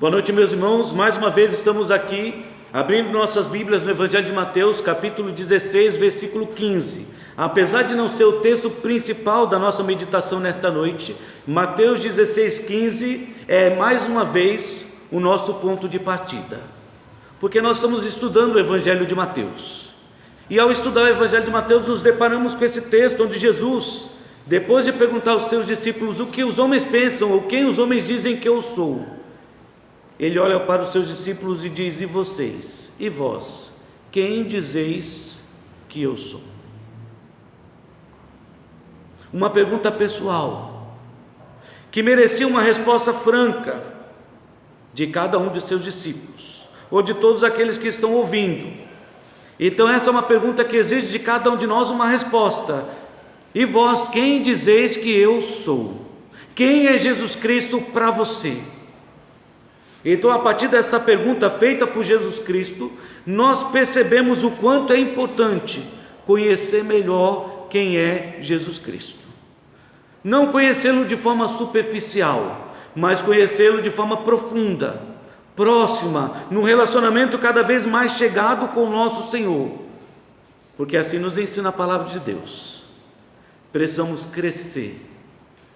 Boa noite, meus irmãos. Mais uma vez estamos aqui abrindo nossas Bíblias no Evangelho de Mateus, capítulo 16, versículo 15. Apesar de não ser o texto principal da nossa meditação nesta noite, Mateus 16, 15 é mais uma vez o nosso ponto de partida, porque nós estamos estudando o Evangelho de Mateus. E ao estudar o Evangelho de Mateus, nos deparamos com esse texto onde Jesus, depois de perguntar aos seus discípulos o que os homens pensam, ou quem os homens dizem que eu sou, ele olha para os seus discípulos e diz: e vocês? E vós? Quem dizeis que eu sou? Uma pergunta pessoal, que merecia uma resposta franca de cada um de seus discípulos, ou de todos aqueles que estão ouvindo. Então essa é uma pergunta que exige de cada um de nós uma resposta. E vós, quem dizeis que eu sou? Quem é Jesus Cristo para você? Então, a partir desta pergunta feita por Jesus Cristo, nós percebemos o quanto é importante conhecer melhor quem é Jesus Cristo. Não conhecê-lo de forma superficial, mas conhecê-lo de forma profunda, próxima, num relacionamento cada vez mais chegado com o nosso Senhor, porque assim nos ensina a palavra de Deus. Precisamos crescer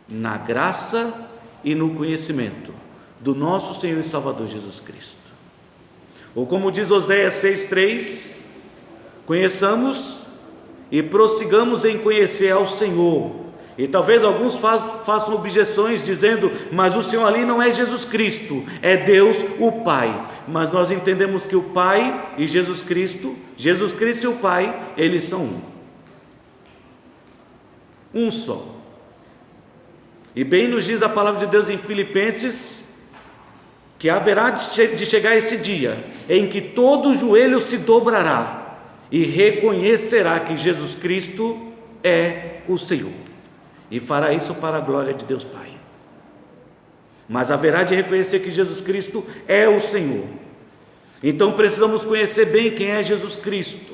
na graça e no conhecimento do nosso Senhor e Salvador Jesus Cristo. Ou como diz Oséias 6,3, conheçamos e prossigamos em conhecer ao Senhor. E talvez alguns façam objeções dizendo: mas o Senhor ali não é Jesus Cristo, é Deus o Pai. Mas nós entendemos que o Pai e Jesus Cristo e o Pai, eles são um só. E bem nos diz a palavra de Deus em Filipenses, que haverá de chegar esse dia em que todo joelho se dobrará e reconhecerá que Jesus Cristo é o Senhor, e fará isso para a glória de Deus Pai. Mas haverá de reconhecer que Jesus Cristo é o Senhor. Então precisamos conhecer bem quem é Jesus Cristo,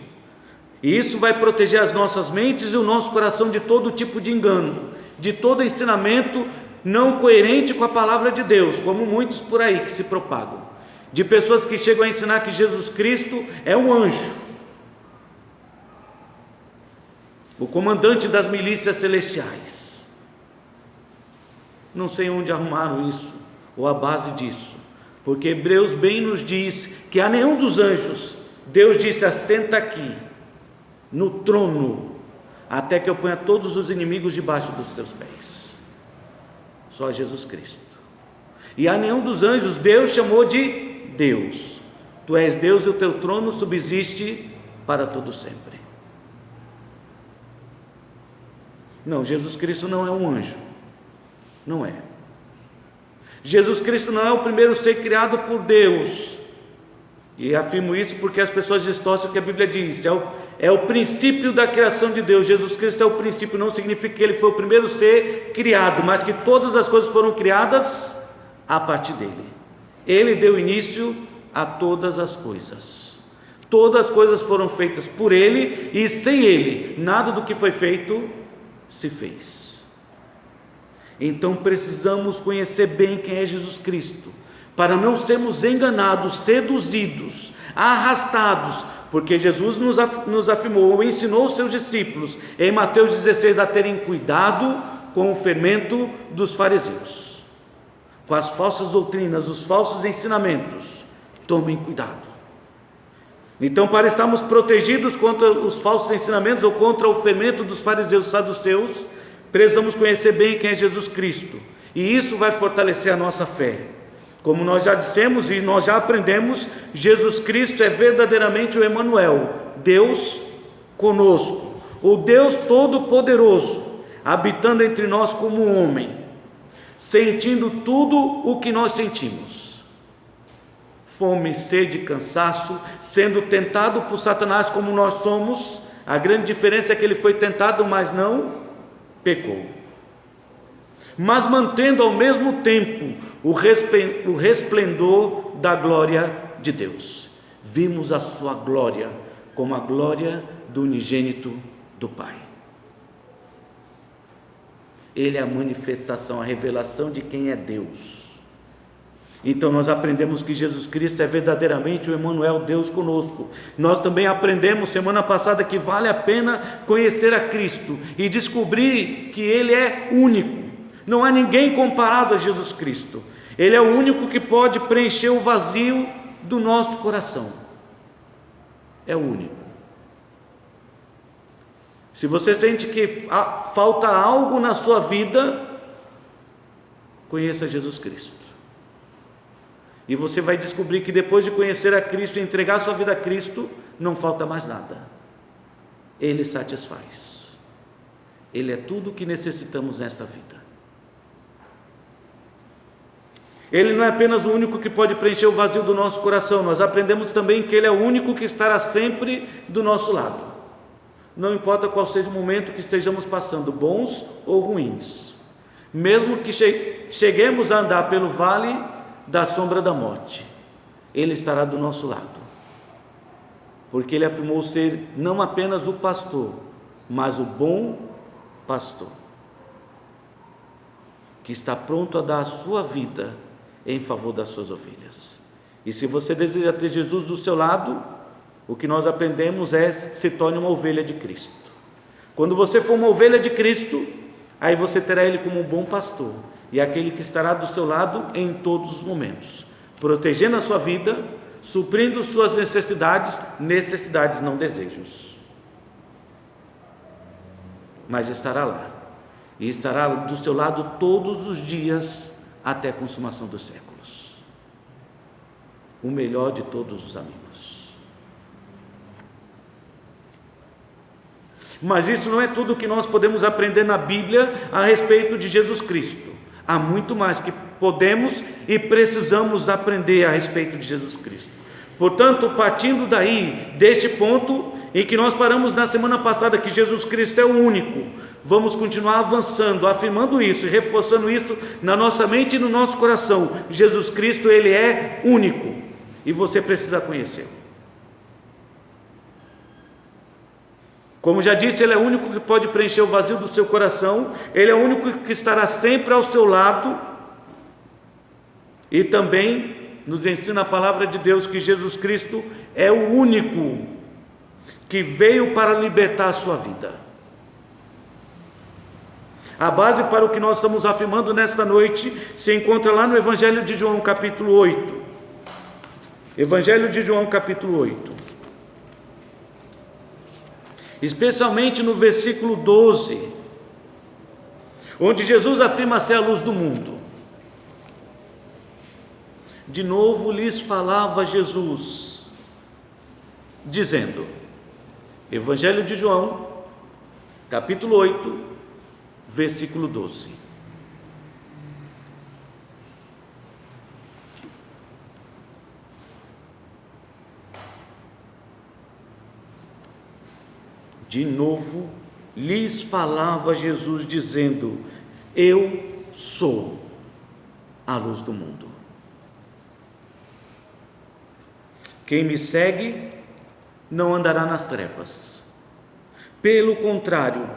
e isso vai proteger as nossas mentes e o nosso coração de todo tipo de engano, de todo ensinamento não coerente com a palavra de Deus, como muitos por aí que se propagam, de pessoas que chegam a ensinar que Jesus Cristo é um anjo, o comandante das milícias celestiais. Não sei onde arrumaram isso, ou a base disso, porque Hebreus bem nos diz que a nenhum dos anjos Deus disse: assenta aqui no trono, até que eu ponha todos os inimigos debaixo dos teus pés. Só Jesus Cristo. E a nenhum dos anjos Deus chamou de Deus. Tu és Deus e o teu trono subsiste para todo sempre. Não, Jesus Cristo não é um anjo. Não é. Jesus Cristo não é o primeiro ser criado por Deus. E afirmo isso porque as pessoas distorcem o que a Bíblia diz. É o princípio da criação de Deus. Jesus Cristo é o princípio, não significa que ele foi o primeiro ser criado, mas que todas as coisas foram criadas a partir dele. Ele deu início a todas as coisas. Todas as coisas foram feitas por ele, e sem ele, nada do que foi feito se fez. Então precisamos conhecer bem quem é Jesus Cristo, para não sermos enganados, seduzidos, arrastados, porque Jesus nos afirmou, ou ensinou os seus discípulos em Mateus 16 a terem cuidado com o fermento dos fariseus, com as falsas doutrinas, os falsos ensinamentos. Tomem cuidado. Então, para estarmos protegidos contra os falsos ensinamentos ou contra o fermento dos fariseus e saduceus, precisamos conhecer bem quem é Jesus Cristo, e isso vai fortalecer a nossa fé. Como nós já dissemos e nós já aprendemos, Jesus Cristo é verdadeiramente o Emanuel, Deus conosco, o Deus Todo-Poderoso, habitando entre nós como um homem, sentindo tudo o que nós sentimos: fome, sede, cansaço, sendo tentado por Satanás como nós somos. A grande diferença é que ele foi tentado, mas não pecou, mas mantendo ao mesmo tempo o resplendor da glória de Deus. Vimos a sua glória como a glória do unigênito do Pai. Ele é a manifestação, a revelação de quem é Deus. Então nós aprendemos que Jesus Cristo é verdadeiramente o Emmanuel, Deus conosco. Nós também aprendemos semana passada que vale a pena conhecer a Cristo e descobrir que Ele é único. Não há ninguém comparado a Jesus Cristo. Ele é o único que pode preencher o vazio do nosso coração. É o único. Se você sente que falta algo na sua vida, conheça Jesus Cristo. E você vai descobrir que depois de conhecer a Cristo e entregar sua vida a Cristo, não falta mais nada. Ele satisfaz. Ele é tudo o que necessitamos nesta vida. Ele não é apenas o único que pode preencher o vazio do nosso coração. Nós aprendemos também que Ele é o único que estará sempre do nosso lado. Não importa qual seja o momento que estejamos passando, bons ou ruins. Mesmo que cheguemos a andar pelo vale da sombra da morte, Ele estará do nosso lado, porque Ele afirmou ser não apenas o pastor, mas o bom pastor, que está pronto a dar a sua vida em favor das suas ovelhas. E se você deseja ter Jesus do seu lado, o que nós aprendemos é: se torne uma ovelha de Cristo. Quando você for uma ovelha de Cristo, aí você terá Ele como um bom pastor, e aquele que estará do seu lado em todos os momentos, protegendo a sua vida, suprindo suas necessidades, não desejos. Mas estará lá, e estará do seu lado todos os dias, até a consumação dos séculos. O melhor de todos os amigos. Mas isso não é tudo que nós podemos aprender na Bíblia a respeito de Jesus Cristo. Há muito mais que podemos e precisamos aprender a respeito de Jesus Cristo. Portanto, partindo daí, deste ponto em que nós paramos na semana passada, que Jesus Cristo é o único, vamos continuar avançando, afirmando isso e reforçando isso na nossa mente e no nosso coração. Jesus Cristo, Ele é único, e você precisa conhecê-lo. Como já disse, Ele é o único que pode preencher o vazio do seu coração. Ele é o único que estará sempre ao seu lado. E também nos ensina a palavra de Deus que Jesus Cristo é o único que veio para libertar a sua vida. A base para o que nós estamos afirmando nesta noite se encontra lá no Evangelho de João, capítulo 8. Evangelho de João, capítulo 8. Especialmente no versículo 12, onde Jesus afirma ser a luz do mundo. De novo lhes falava Jesus, dizendo, Evangelho de João, capítulo 8, versículo 12. De novo lhes falava Jesus, dizendo, eu sou a luz do mundo. Quem me segue não andará nas trevas, pelo contrário,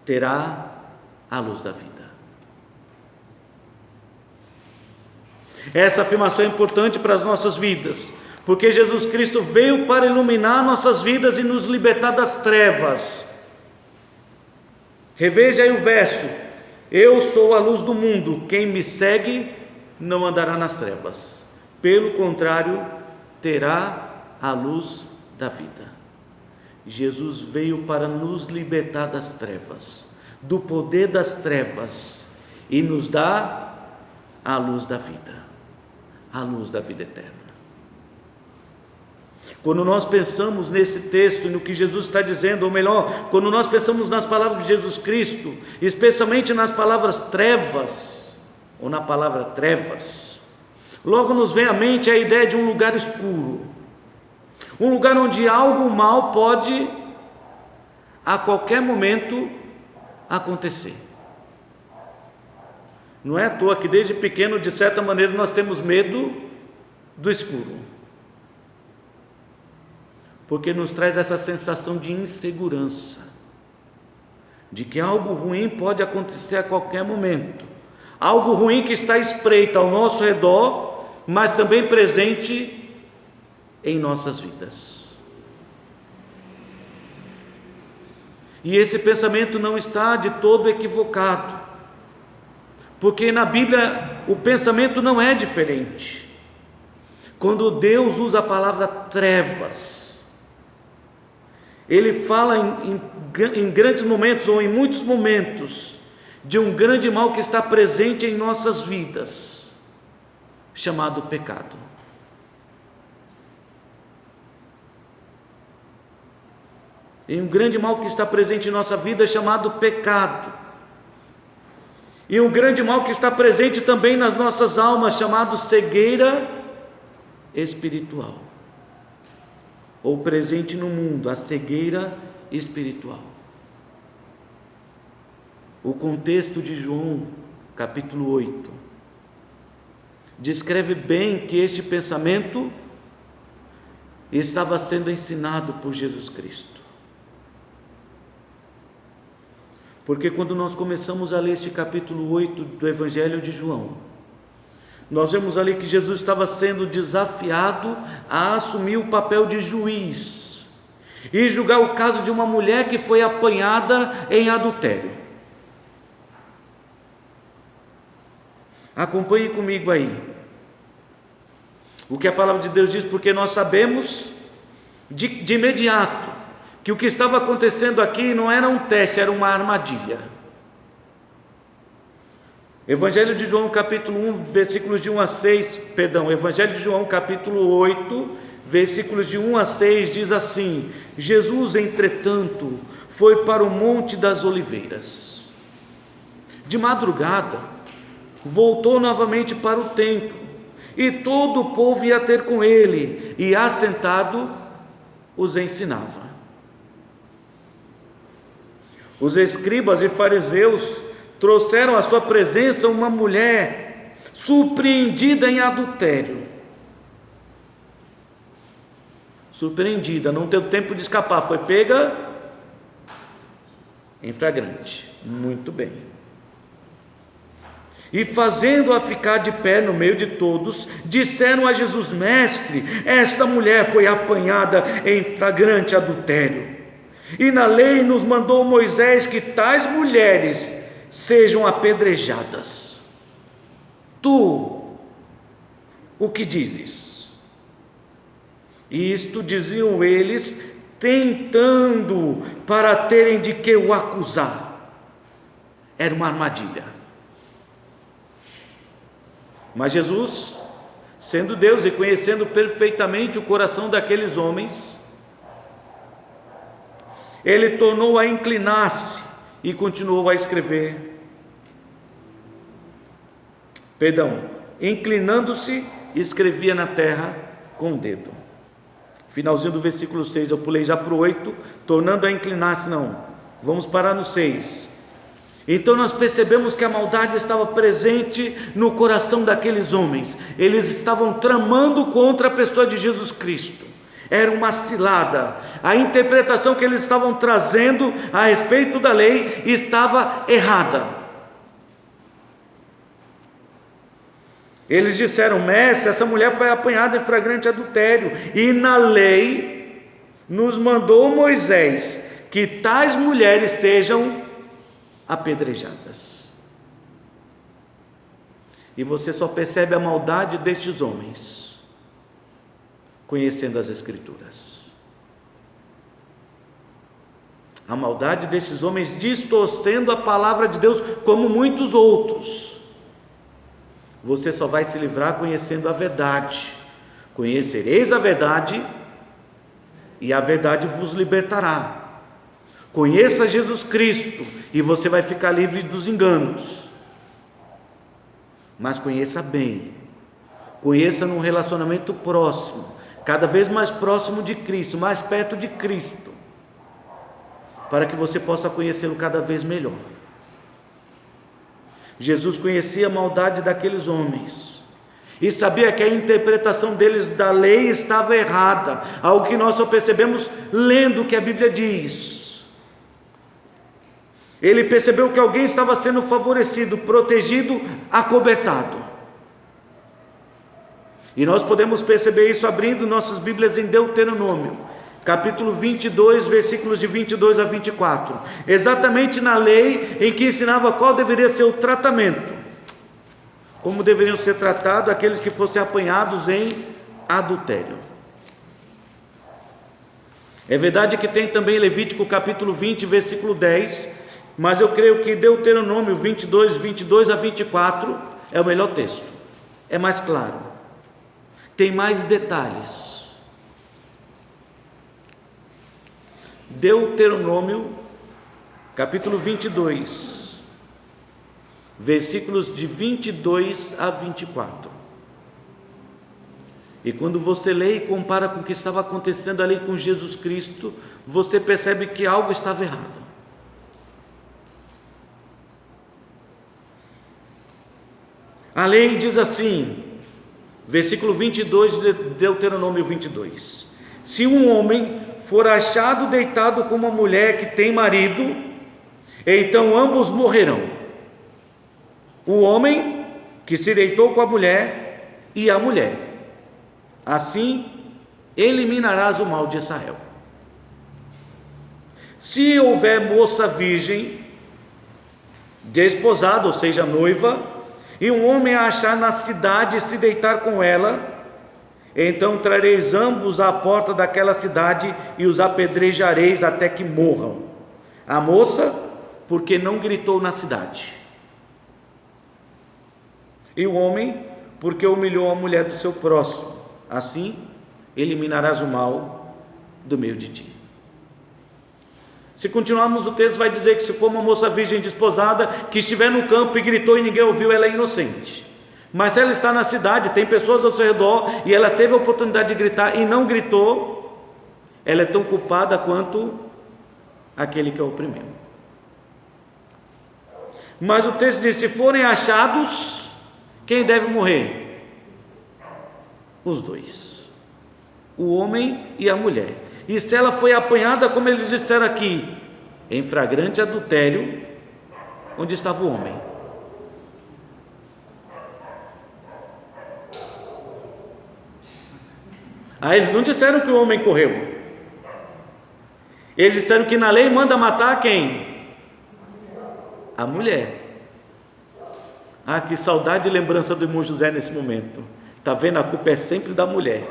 terá a luz da vida. Essa afirmação é importante para as nossas vidas, porque Jesus Cristo veio para iluminar nossas vidas e nos libertar das trevas. Reveja aí o verso, eu sou a luz do mundo, quem me segue não andará nas trevas, pelo contrário, terá a luz da vida. Jesus veio para nos libertar das trevas, do poder das trevas, e nos dar a luz da vida eterna. Quando nós pensamos nesse texto e no que Jesus está dizendo, ou melhor, quando nós pensamos nas palavras de Jesus Cristo, especialmente nas palavras trevas, ou na palavra trevas, logo nos vem à mente a ideia de um lugar escuro, um lugar onde algo mal pode a qualquer momento acontecer. Não é à toa que desde pequeno, de certa maneira, nós temos medo do escuro, porque nos traz essa sensação de insegurança, de que algo ruim pode acontecer a qualquer momento, algo ruim que está espreita ao nosso redor, mas também presente em nossas vidas. E esse pensamento não está de todo equivocado, porque na Bíblia o pensamento não é diferente. Quando Deus usa a palavra trevas, Ele fala em grandes momentos, ou em muitos momentos, de um grande mal que está presente em nossas vidas, chamado pecado. Em um grande mal que está presente em nossa vida, chamado pecado. E um grande mal que está presente também nas nossas almas, chamado cegueira espiritual, ou presente no mundo, a cegueira espiritual. O contexto de João, capítulo 8, descreve bem que este pensamento estava sendo ensinado por Jesus Cristo. Porque quando nós começamos a ler este capítulo 8 do Evangelho de João, nós vemos ali que Jesus estava sendo desafiado a assumir o papel de juiz e julgar o caso de uma mulher que foi apanhada em adultério. Acompanhe comigo aí o que a palavra de Deus diz, porque nós sabemos de imediato que o que estava acontecendo aqui não era um teste, era uma armadilha. Evangelho de João capítulo 1, versículos de 1 a 6, Evangelho de João capítulo 8, versículos de 1 a 6, diz assim: Jesus, entretanto, foi para o Monte das Oliveiras. De madrugada, voltou novamente para o templo, e todo o povo ia ter com ele, e assentado os ensinava. Os escribas e fariseus trouxeram à sua presença uma mulher surpreendida em adultério. Surpreendida, não teve tempo de escapar, foi pega em flagrante. Muito bem. E fazendo-a ficar de pé no meio de todos, disseram a Jesus: Mestre, esta mulher foi apanhada em flagrante adultério, e na lei nos mandou Moisés que tais mulheres sejam apedrejadas. Tu, o que dizes? E isto diziam eles, tentando para terem de que o acusar. Era uma armadilha. Mas Jesus, sendo Deus e conhecendo perfeitamente o coração daqueles homens, Ele tornou a inclinar-se e continuou a escrever. Inclinando-se, escrevia na terra com o dedo. Finalzinho do versículo 6, eu pulei já para o 8, tornando a inclinar-se, não, vamos parar no 6. Então nós percebemos que a maldade estava presente no coração daqueles homens, eles estavam tramando contra a pessoa de Jesus Cristo. Era uma cilada, a interpretação que eles estavam trazendo a respeito da lei estava errada. Eles disseram: Mestre, essa mulher foi apanhada em flagrante adultério, e na lei nos mandou Moisés que tais mulheres sejam apedrejadas. E você só percebe a maldade destes homens conhecendo as Escrituras. A maldade desses homens distorcendo a palavra de Deus, como muitos outros. Você só vai se livrar conhecendo a verdade. Conhecereis a verdade, e a verdade vos libertará. Conheça Jesus Cristo, e você vai ficar livre dos enganos. Mas conheça bem, conheça num relacionamento próximo, cada vez mais próximo de Cristo, mais perto de Cristo, para que você possa conhecê-lo cada vez melhor. Jesus conhecia a maldade daqueles homens e sabia que a interpretação deles da lei estava errada, algo que nós só percebemos lendo o que a Bíblia diz. Ele percebeu que alguém estava sendo favorecido, protegido, acobertado. E nós podemos perceber isso abrindo nossas Bíblias em Deuteronômio, capítulo 22, versículos de 22 a 24. Exatamente na lei em que ensinava qual deveria ser o tratamento, como deveriam ser tratados aqueles que fossem apanhados em adultério. É verdade que tem também Levítico capítulo 20, versículo 10, mas eu creio que Deuteronômio 22, 22 a 24 é o melhor texto, é mais claro, tem mais detalhes. Deuteronômio capítulo 22, versículos de 22 a 24. E quando você lê e compara com o que estava acontecendo ali com Jesus Cristo, você percebe que algo estava errado. A lei diz assim, versículo 22 de Deuteronômio 22: se um homem for achado deitado com uma mulher que tem marido, então ambos morrerão, o homem que se deitou com a mulher e a mulher. Assim eliminarás o mal de Israel. Se houver moça virgem, desposada, ou seja, noiva, e um homem a achar na cidade e se deitar com ela, então trareis ambos à porta daquela cidade e os apedrejareis até que morram. A moça, porque não gritou na cidade, e o homem, porque humilhou a mulher do seu próximo. Assim eliminarás o mal do meio de ti. Se continuarmos o texto, vai dizer que se for uma moça virgem desposada, que estiver no campo e gritou e ninguém ouviu, ela é inocente. Mas se ela está na cidade, tem pessoas ao seu redor, e ela teve a oportunidade de gritar e não gritou, ela é tão culpada quanto aquele que a oprimiu. Mas o texto diz: se forem achados, quem deve morrer? Os dois, o homem e a mulher. E se ela foi apanhada, como eles disseram aqui, em flagrante adultério, onde estava o homem? Eles não disseram que o homem correu. Eles disseram que na lei manda matar quem? A mulher. Que saudade e lembrança do irmão José nesse momento. Está vendo? A culpa é sempre da mulher.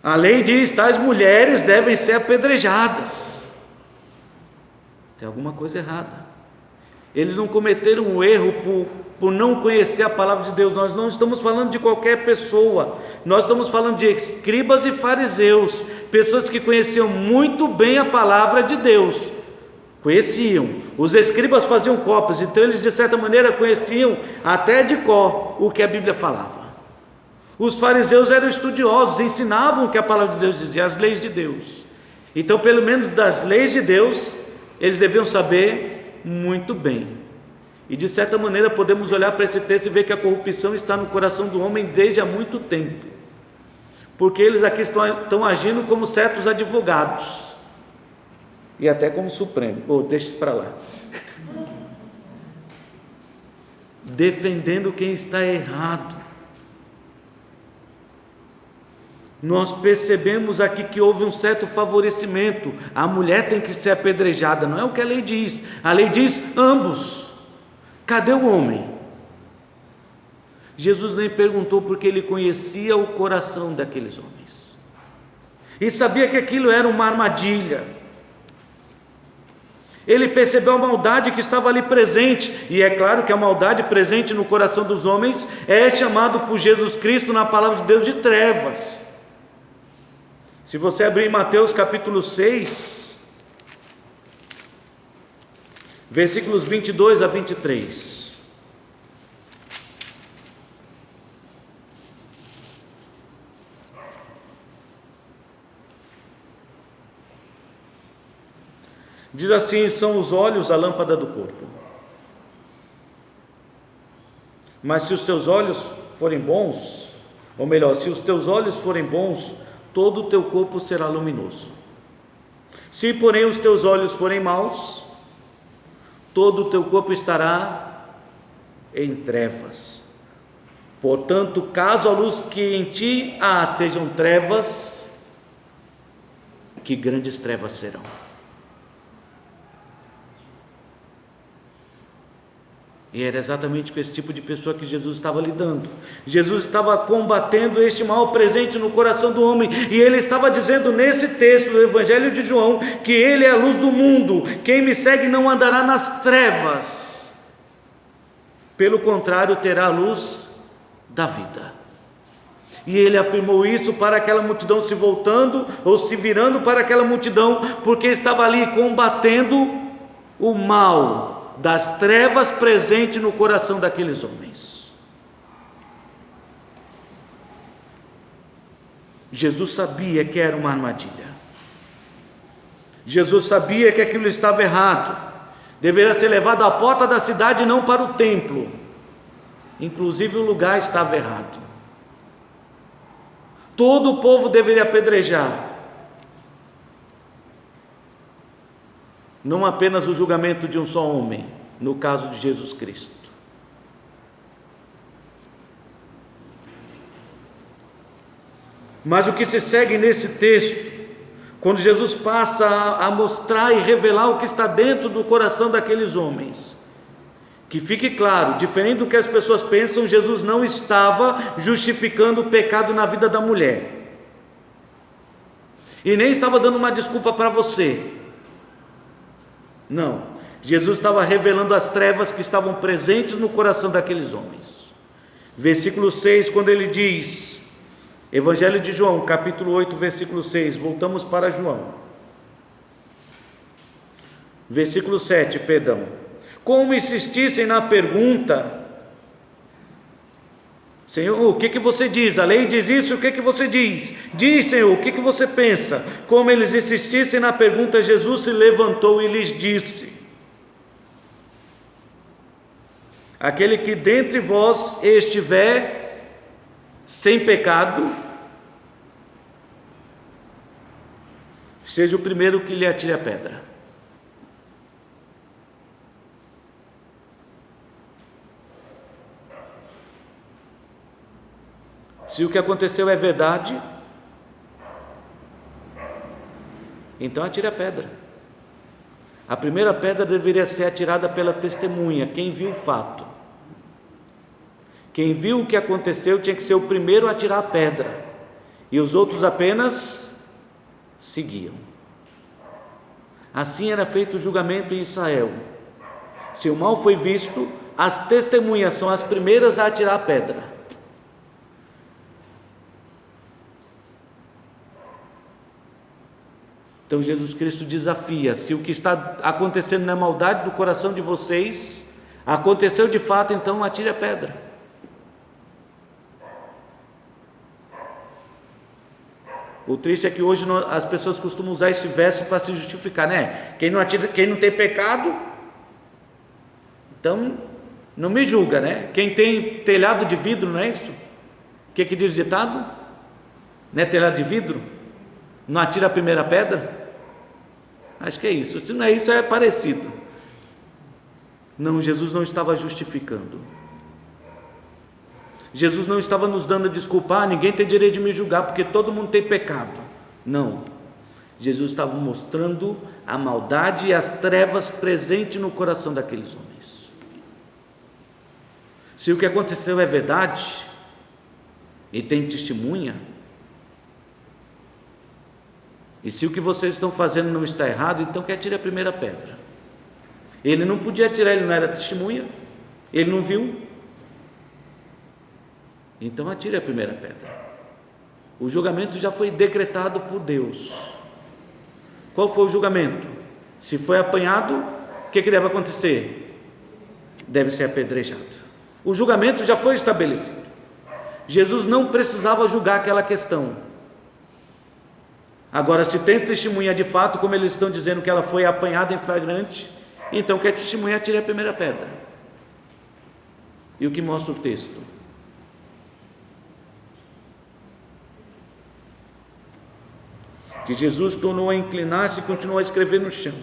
A lei diz: tais mulheres devem ser apedrejadas. Tem alguma coisa errada. Eles não cometeram um erro por não conhecer a palavra de Deus. Nós não estamos falando de qualquer pessoa. Nós estamos falando de escribas e fariseus, pessoas que conheciam muito bem a palavra de Deus. Conheciam. Os escribas faziam cópias, então eles de certa maneira conheciam até de cor o que a Bíblia falava. Os fariseus eram estudiosos, ensinavam o que a palavra de Deus dizia, as leis de Deus. Então, pelo menos das leis de Deus, eles deviam saber muito bem. E de certa maneira podemos olhar para esse texto e ver que a corrupção está no coração do homem desde há muito tempo, porque eles aqui estão agindo como certos advogados, e até como Supremo. Deixa isso para lá. Defendendo quem está errado. Nós percebemos aqui que houve um certo favorecimento. A mulher tem que ser apedrejada, não é o que a lei diz. A lei diz ambos. Cadê o homem? Jesus nem perguntou, porque ele conhecia o coração daqueles homens e sabia que aquilo era uma armadilha. Ele percebeu a maldade que estava ali presente, e é claro que a maldade presente no coração dos homens é chamado por Jesus Cristo na palavra de Deus de trevas. Se você abrir Mateus capítulo 6, versículos 22 a 23. Diz assim: são os olhos a lâmpada do corpo. Mas se os teus olhos forem bons, ou melhor, se os teus olhos forem bons, todo o teu corpo será luminoso. Se, porém, os teus olhos forem maus, todo o teu corpo estará em trevas. Portanto, caso a luz que em ti há sejam trevas, que grandes trevas serão. E era exatamente com esse tipo de pessoa que Jesus estava lidando. Jesus estava combatendo este mal presente no coração do homem, e ele estava dizendo nesse texto do Evangelho de João, que ele é a luz do mundo, quem me segue não andará nas trevas, pelo contrário terá a luz da vida. E ele afirmou isso para aquela multidão, se voltando ou se virando para aquela multidão, porque estava ali combatendo o mal das trevas presente no coração daqueles homens. Jesus sabia que era uma armadilha. Jesus sabia que aquilo estava errado. Deveria ser levado à porta da cidade e não para o templo. Inclusive o lugar estava errado. Todo o povo deveria apedrejar. Não apenas o julgamento de um só homem, no caso de Jesus Cristo. Mas o que se segue nesse texto, quando Jesus passa a mostrar e revelar o que está dentro do coração daqueles homens, que fique claro, diferente do que as pessoas pensam, Jesus não estava justificando o pecado na vida da mulher, e nem estava dando uma desculpa para você. Não, Jesus estava revelando as trevas que estavam presentes no coração daqueles homens. Versículo 6, quando ele diz, Evangelho de João, capítulo 8, versículo 6, voltamos para João. Versículo 7, perdão. Como insistissem na pergunta, Senhor, o que você diz? A lei diz isso, o que você diz? Diz, Senhor, o que você pensa? Como eles insistissem na pergunta, Jesus se levantou e lhes disse: aquele que dentre vós estiver sem pecado, seja o primeiro que lhe atire a pedra. Se o que aconteceu é verdade, então atire a pedra. A primeira pedra deveria ser atirada pela testemunha, quem viu o fato. Quem viu o que aconteceu tinha que ser o primeiro a atirar a pedra, e os outros apenas seguiam. Assim era feito o julgamento em Israel. Se o mal foi visto, as testemunhas são as primeiras a atirar a pedra. Então Jesus Cristo desafia: se o que está acontecendo na maldade do coração de vocês aconteceu de fato, então atire a pedra. O triste é que hoje as pessoas costumam usar esse verso para se justificar, né? Quem não atira, quem não tem pecado, então não me julga, né? Quem tem telhado de vidro, não é isso? O que diz o ditado? Não é telhado de vidro? Não atira a primeira pedra? Acho que é isso. Se não é isso, é parecido. Não, Jesus não estava justificando. Jesus não estava nos dando a desculpa: ninguém tem direito de me julgar porque todo mundo tem pecado. Não. Jesus estava mostrando a maldade e as trevas presentes no coração daqueles homens. Se o que aconteceu é verdade e tem testemunha, e se o que vocês estão fazendo não está errado, então que atire a primeira pedra. Ele não podia atirar, ele não era testemunha, ele não viu. Então atire a primeira pedra. O julgamento já foi decretado por Deus. Qual foi o julgamento? Se foi apanhado, o que deve acontecer? Deve ser apedrejado. O julgamento já foi estabelecido. Jesus não precisava julgar aquela questão. Agora, se tem testemunha de fato, como eles estão dizendo que ela foi apanhada em flagrante, então que a testemunha atire a primeira pedra. E o que mostra o texto? que Jesus tornou a inclinar-se e continuou a escrever no chão.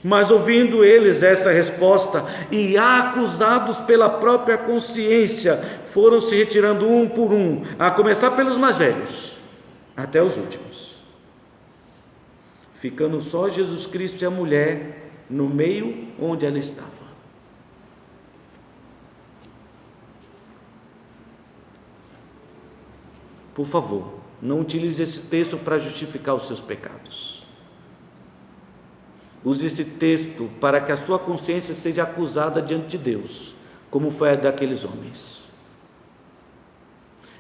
Mas ouvindo eles esta resposta e acusados pela própria consciência, foram se retirando um por um, a começar pelos mais velhos, até os últimos, ficando só Jesus Cristo e a mulher no meio onde ela estava. Por favor, não utilize esse texto para justificar os seus pecados. Use esse texto para que a sua consciência seja acusada diante de Deus, como foi a daqueles homens.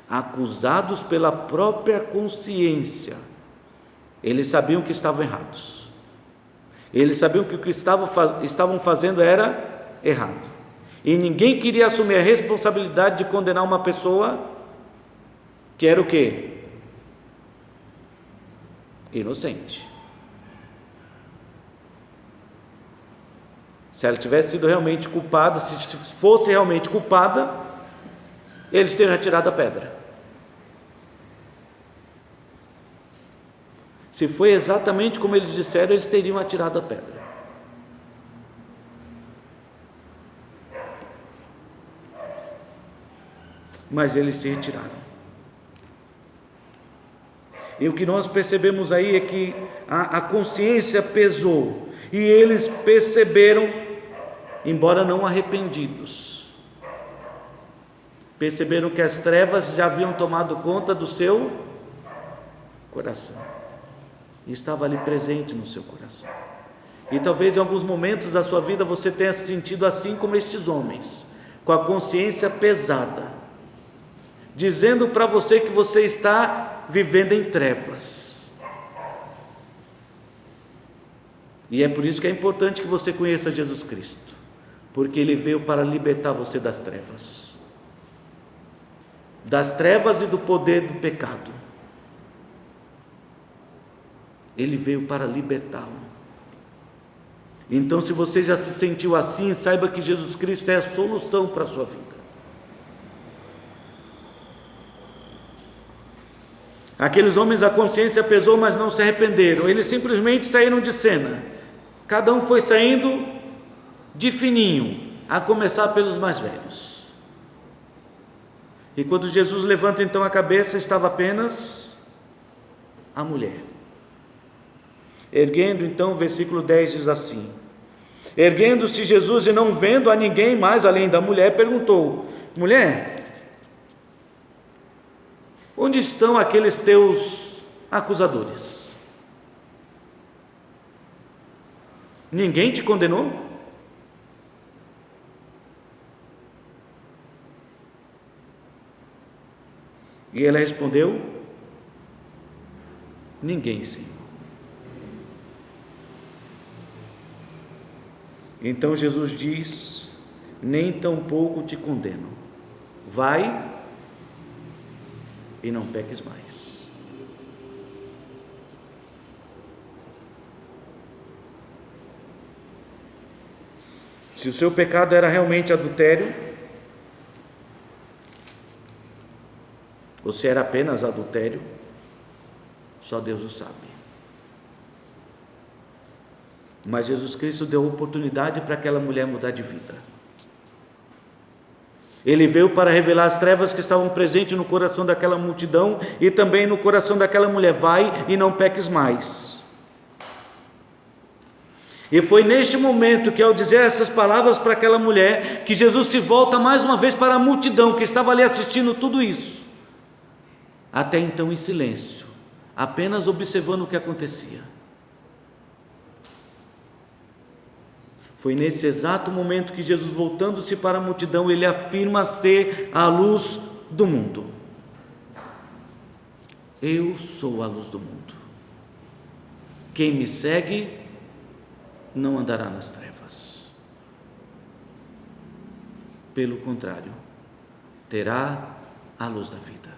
Acusados pela própria consciência, eles sabiam que estavam errados. Eles sabiam que o que estavam fazendo era errado. E ninguém queria assumir a responsabilidade de condenar uma pessoa que era o quê? Inocente. Se ela tivesse sido realmente culpada, se fosse realmente culpada, eles teriam retirado a pedra. Se foi exatamente como eles disseram, eles teriam atirado a pedra. Mas eles se retiraram. E o que nós percebemos aí é que a consciência pesou, e eles perceberam, embora não arrependidos, perceberam que as trevas já haviam tomado conta do seu coração, e estava ali presente no seu coração. E talvez em alguns momentos da sua vida você tenha se sentido assim como estes homens, com a consciência pesada, dizendo para você que você está vivendo em trevas. E é por isso que é importante que você conheça Jesus Cristo, porque Ele veio para libertar você das trevas e do poder do pecado. Ele veio para libertá-lo. Então, se você já se sentiu assim, saiba que Jesus Cristo é a solução para a sua vida. Aqueles homens, a consciência pesou, mas não se arrependeram. Eles simplesmente saíram de cena. Cada um foi saindo de fininho, a começar pelos mais velhos. E quando Jesus levanta então a cabeça, estava apenas a mulher. Erguendo então, o versículo 10 diz assim: erguendo-se Jesus e não vendo a ninguém mais além da mulher, perguntou: mulher, onde estão aqueles teus acusadores? Ninguém te condenou? E ela respondeu: ninguém, Senhor. Então Jesus diz: nem tampouco te condeno, vai e não peques mais. Se o seu pecado era realmente adultério, ou se era apenas adultério, só Deus o sabe. Mas Jesus Cristo deu oportunidade para aquela mulher mudar de vida. Ele veio para revelar as trevas que estavam presentes no coração daquela multidão e também no coração daquela mulher: vai e não peques mais. E foi neste momento que, ao dizer essas palavras para aquela mulher, que Jesus se volta mais uma vez para a multidão que estava ali assistindo tudo isso, até então em silêncio, apenas observando o que acontecia. Foi nesse exato momento que Jesus, voltando-se para a multidão, ele afirma ser a luz do mundo. Eu sou a luz do mundo. Quem me segue não andará nas trevas. Pelo contrário, terá a luz da vida.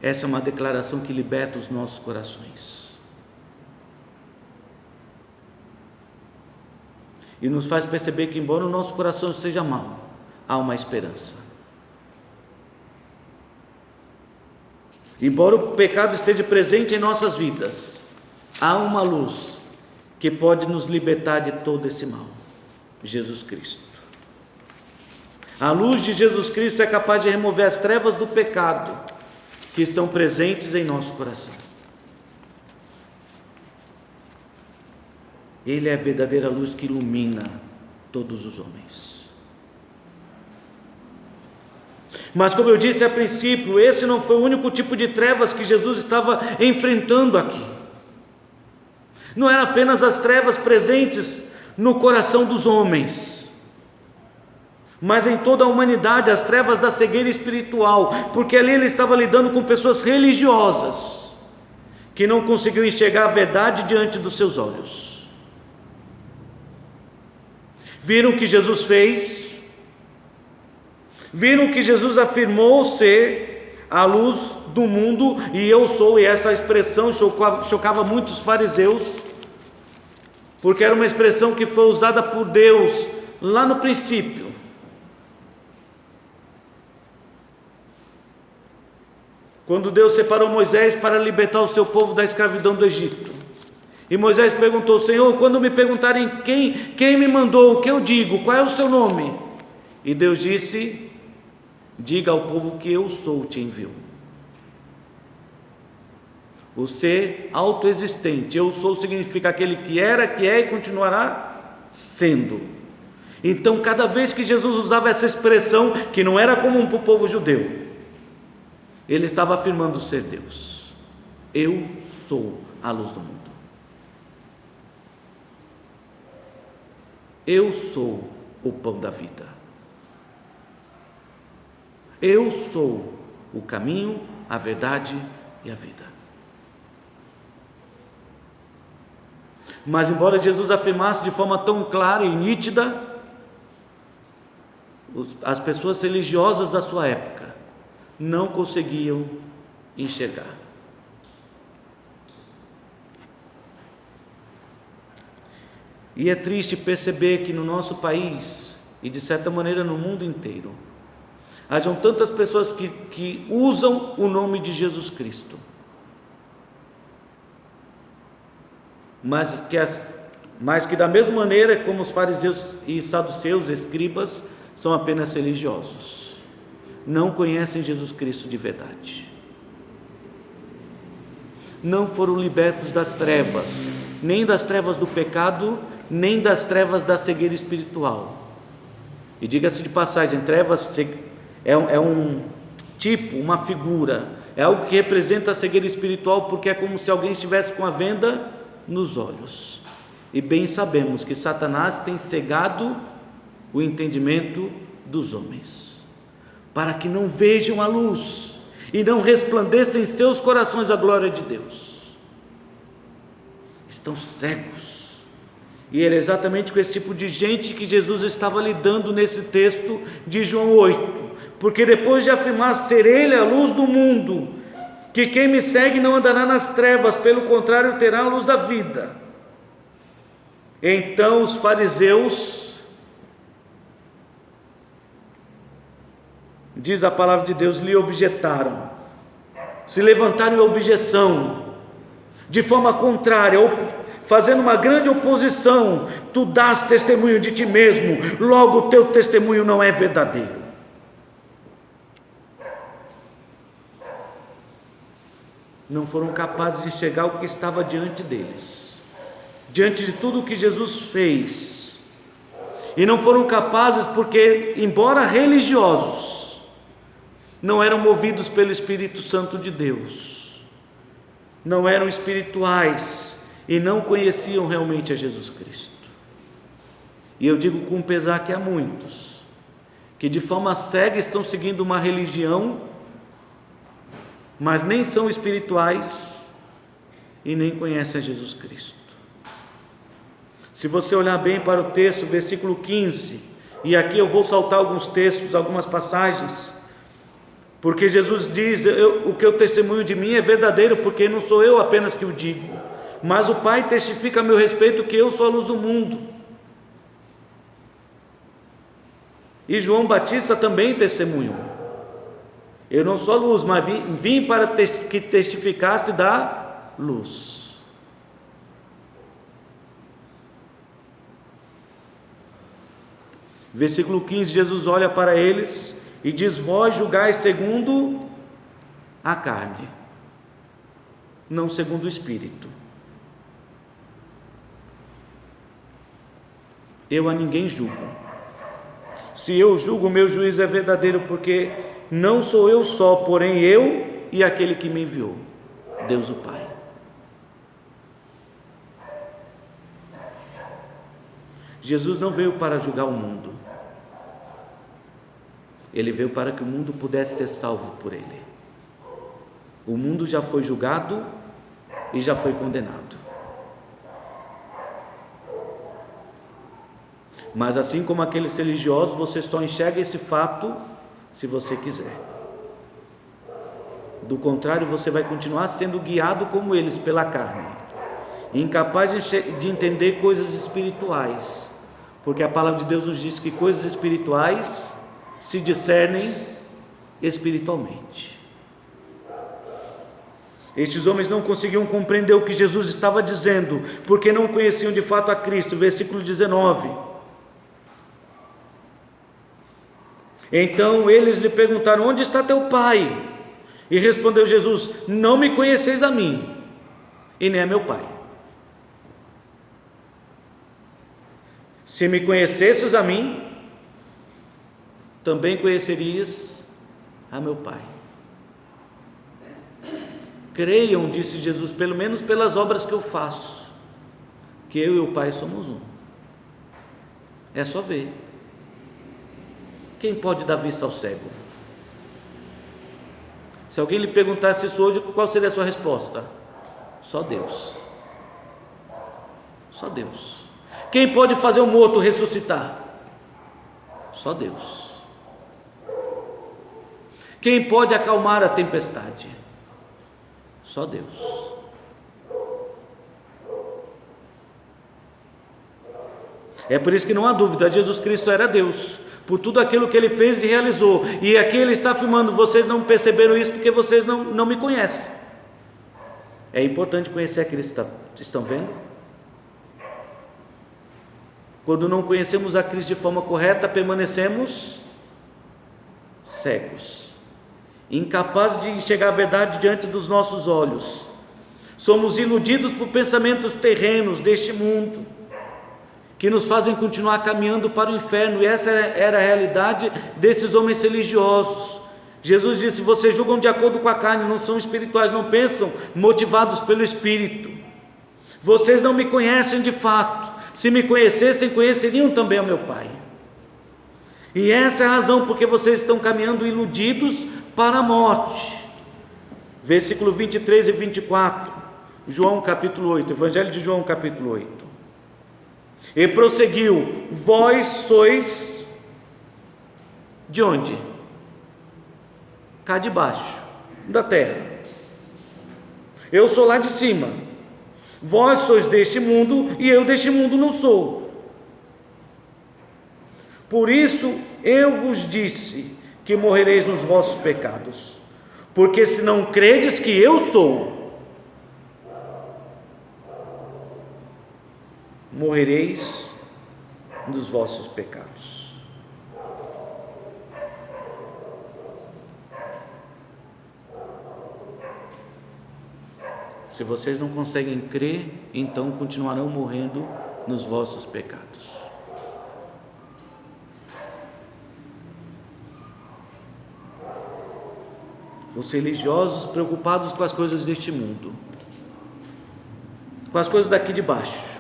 Essa é uma declaração que liberta os nossos corações. E nos faz perceber que, embora o nosso coração seja mau, há uma esperança. Embora o pecado esteja presente em nossas vidas, há uma luz que pode nos libertar de todo esse mal: Jesus Cristo. A luz de Jesus Cristo é capaz de remover as trevas do pecado que estão presentes em nosso coração. Ele é a verdadeira luz que ilumina todos os homens. Mas, como eu disse a princípio, esse não foi o único tipo de trevas que Jesus estava enfrentando aqui. Não eram apenas as trevas presentes no coração dos homens, mas em toda a humanidade, as trevas da cegueira espiritual, porque ali ele estava lidando com pessoas religiosas que não conseguiam enxergar a verdade diante dos seus olhos. Viram o que Jesus fez, viram que Jesus afirmou ser a luz do mundo, e eu sou, e essa expressão chocava muitos fariseus, porque era uma expressão que foi usada por Deus lá no princípio. Quando Deus separou Moisés para libertar o seu povo da escravidão do Egito. E Moisés perguntou: Senhor, quando me perguntarem quem me mandou, o que eu digo? Qual é o seu nome? E Deus disse: diga ao povo que eu sou, te enviou. O ser autoexistente, eu sou, significa aquele que era, que é e continuará sendo. Então, cada vez que Jesus usava essa expressão, que não era comum para o povo judeu, ele estava afirmando ser Deus. Eu sou a luz do mundo. Eu sou o pão da vida. Eu sou o caminho, a verdade e a vida. Mas embora Jesus afirmasse de forma tão clara e nítida, as pessoas religiosas da sua época não conseguiam enxergar. E é triste perceber que no nosso país, e de certa maneira no mundo inteiro, hajam tantas pessoas que usam o nome de Jesus Cristo, mas que da mesma maneira como os fariseus e saduceus, escribas, são apenas religiosos, não conhecem Jesus Cristo de verdade, não foram libertos das trevas, nem das trevas do pecado, nem das trevas da cegueira espiritual. E diga-se de passagem, trevas é um tipo, uma figura, é algo que representa a cegueira espiritual, porque é como se alguém estivesse com a venda nos olhos. E bem sabemos que Satanás tem cegado o entendimento dos homens, para que não vejam a luz e não resplandeça em seus corações a glória de Deus. Estão cegos. E era exatamente com esse tipo de gente que Jesus estava lidando nesse texto de João 8, porque depois de afirmar ser Ele a luz do mundo, que quem me segue não andará nas trevas, pelo contrário terá a luz da vida, então os fariseus, diz a palavra de Deus, lhe objetaram, se levantaram em objeção, de forma contrária, fazendo uma grande oposição. Tu dás testemunho de ti mesmo, logo o teu testemunho não é verdadeiro. Não foram capazes de enxergar o que estava diante deles, diante de tudo o que Jesus fez, e não foram capazes porque, embora religiosos, não eram movidos pelo Espírito Santo de Deus, não eram espirituais e não conheciam realmente a Jesus Cristo. E eu digo com pesar que há muitos que de forma cega estão seguindo uma religião, mas nem são espirituais e nem conhecem a Jesus Cristo. Se você olhar bem para o texto, versículo 15, e aqui eu vou saltar alguns textos, algumas passagens, porque Jesus diz, o que eu testemunho de mim é verdadeiro, porque não sou eu apenas que o digo, mas o Pai testifica a meu respeito que eu sou a luz do mundo. E João Batista também testemunhou. Eu não sou a luz, mas vim para que testificasse da luz. Versículo 15, Jesus olha para eles e diz: vós julgais segundo a carne, não segundo o Espírito. Eu a ninguém julgo. Se eu julgo, o meu juízo é verdadeiro, porque não sou eu só, porém eu e aquele que me enviou, Deus o Pai. Jesus não veio para julgar o mundo, ele veio para que o mundo pudesse ser salvo por ele. O mundo já foi julgado e já foi condenado. Mas assim como aqueles religiosos, você só enxerga esse fato se você quiser. Do contrário, você vai continuar sendo guiado como eles pela carne, incapaz de entender coisas espirituais, porque a palavra de Deus nos diz que coisas espirituais se discernem espiritualmente. Estes homens não conseguiam compreender o que Jesus estava dizendo, porque não conheciam de fato a Cristo. Versículo 19. Então eles lhe perguntaram: onde está teu pai? E respondeu Jesus: não me conheceis a mim, e nem a meu pai. Se me conhecesses a mim, também conhecerias a meu pai. Creiam, disse Jesus, pelo menos pelas obras que eu faço, que eu e o Pai somos um. É só ver. Quem pode dar vista ao cego? Se alguém lhe perguntasse isso hoje, qual seria a sua resposta? Só Deus. Só Deus. Quem pode fazer o morto ressuscitar? Só Deus. Quem pode acalmar a tempestade? Só Deus. É por isso que não há dúvida, Jesus Cristo era Deus, por tudo aquilo que ele fez e realizou. E aqui ele está afirmando: vocês não perceberam isso porque vocês não me conhecem. É importante conhecer a Cristo, estão vendo? Quando não conhecemos a Cristo de forma correta, permanecemos cegos, incapazes de enxergar a verdade diante dos nossos olhos. Somos iludidos por pensamentos terrenos deste mundo, que nos fazem continuar caminhando para o inferno. E essa era a realidade desses homens religiosos. Jesus disse: vocês julgam de acordo com a carne, não são espirituais, não pensam motivados pelo Espírito. Vocês não me conhecem de fato. Se me conhecessem, conheceriam também ao meu Pai. E essa é a razão porque vocês estão caminhando iludidos para a morte. Versículo 23 e 24, João capítulo 8, Evangelho de João capítulo 8. E prosseguiu: vós sois de onde? Cá de baixo, da terra. Eu sou lá de cima. Vós sois deste mundo e eu deste mundo não sou. Por isso eu vos disse que morrereis nos vossos pecados, porque se não credes que eu sou, morrereis nos vossos pecados. Se vocês não conseguem crer, então continuarão morrendo nos vossos pecados. Os religiosos preocupados com as coisas deste mundo, com as coisas daqui de baixo,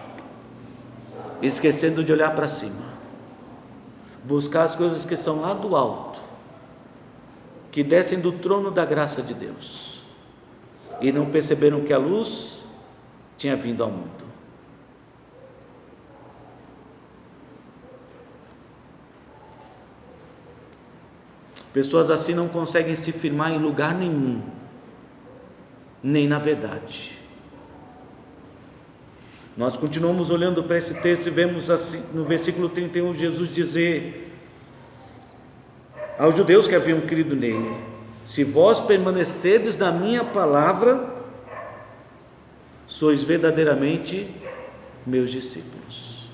esquecendo de olhar para cima, buscar as coisas que são lá do alto, que descem do trono da graça de Deus, e não perceberam que a luz tinha vindo ao mundo. Pessoas assim não conseguem se firmar em lugar nenhum, nem na verdade. Nós continuamos olhando para esse texto e vemos assim, no versículo 31, Jesus dizer aos judeus que haviam crido nele: Se vós permanecerdes na minha palavra, sois verdadeiramente meus discípulos.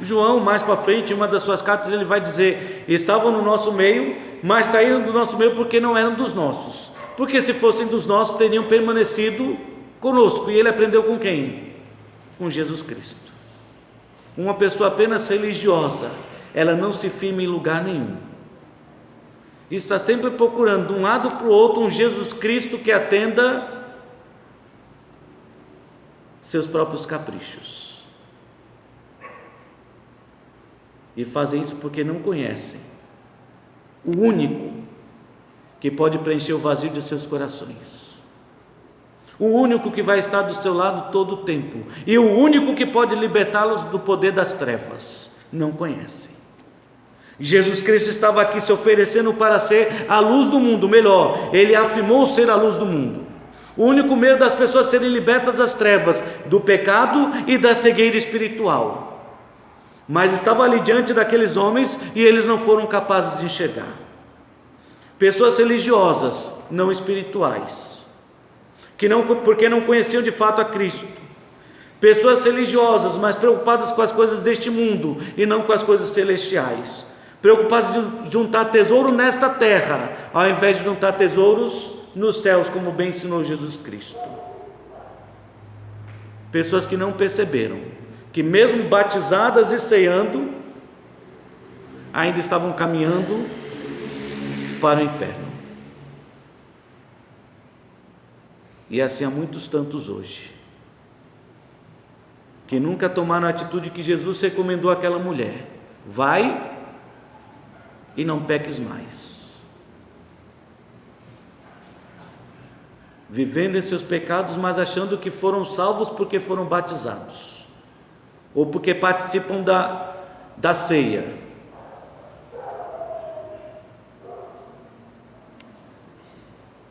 João, mais para frente, em uma das suas cartas, ele vai dizer: estavam no nosso meio, mas saíram do nosso meio porque não eram dos nossos. Porque se fossem dos nossos, teriam permanecido conosco. E ele aprendeu com quem? Com Jesus Cristo. Uma pessoa apenas religiosa, ela não se firma em lugar nenhum. E está sempre procurando, de um lado para o outro, um Jesus Cristo que atenda seus próprios caprichos. E fazem isso porque não conhecem o único que pode preencher o vazio de seus corações, o único que vai estar do seu lado todo o tempo, e o único que pode libertá-los do poder das trevas. Não conhecem. Jesus Cristo estava aqui se oferecendo para ser a luz do mundo, melhor, ele afirmou ser a luz do mundo, o único meio das pessoas serem libertas das trevas, do pecado e da cegueira espiritual. Mas estava ali diante daqueles homens e eles não foram capazes de enxergar. Pessoas religiosas, não espirituais, porque não conheciam de fato a Cristo. Pessoas religiosas, mas preocupadas com as coisas deste mundo e não com as coisas celestiais, preocupadas de juntar tesouro nesta terra, ao invés de juntar tesouros nos céus, como bem ensinou Jesus Cristo. Pessoas que não perceberam que mesmo batizadas e ceando, ainda estavam caminhando para o inferno. E assim há muitos tantos hoje, que nunca tomaram a atitude que Jesus recomendou àquela mulher: vai e não peques mais. Vivendo em seus pecados, mas achando que foram salvos porque foram batizados, ou porque participam da ceia.